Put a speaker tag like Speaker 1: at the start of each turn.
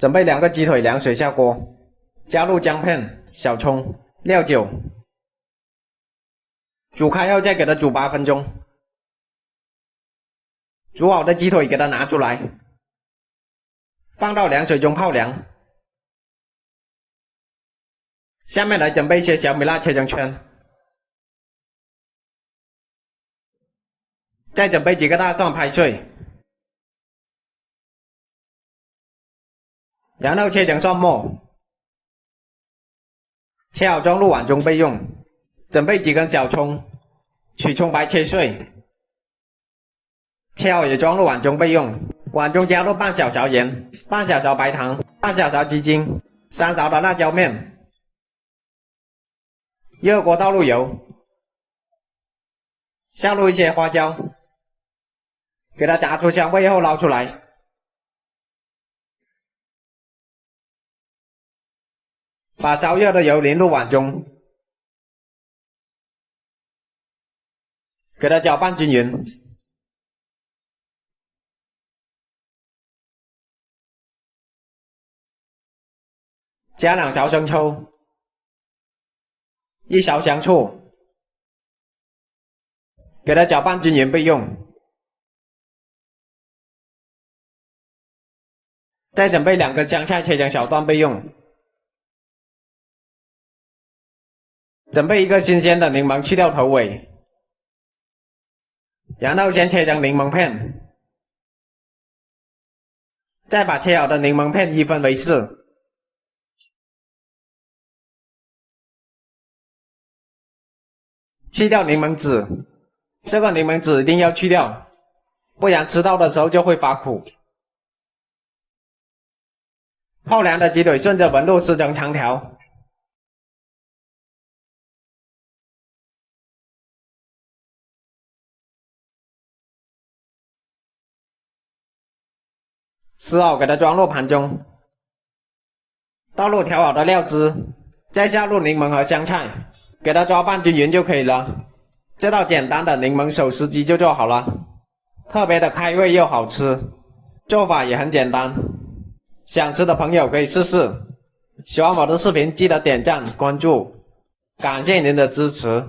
Speaker 1: 准备2个鸡腿，凉水下锅，加入姜片、小葱、料酒，煮开后再给它煮8分钟。煮好的鸡腿给它拿出来，放到凉水中泡凉。下面来准备一些小米辣切成圈，再准备几个大蒜拍碎，然后切成蒜末，切好装入碗中备用。准备几根小葱，取葱白切碎，切好也装入碗中备用。碗中加入半小勺盐、半小勺白糖、半小勺鸡精、3勺的辣椒面。热锅倒入油，下入一些花椒，给它炸出香味后捞出来。把烧热的油淋入碗中，给它搅拌均匀。加2勺生抽，1勺香醋，给它搅拌均匀备用。再准备2根香菜切成小段备用。准备1个新鲜的柠檬，去掉头尾，然后先切成柠檬片，再把切好的柠檬片1分为4。去掉柠檬籽，这个柠檬籽一定要去掉，不然吃到的时候就会发苦。泡凉的鸡腿顺着纹路撕成长条，撕好给它装入盘中，倒入调好的料汁，再下入柠檬和香菜，给它抓拌均匀就可以了。这道简单的柠檬手撕鸡就做好了，特别的开胃又好吃，做法也很简单，想吃的朋友可以试试。喜欢我的视频记得点赞关注，感谢您的支持。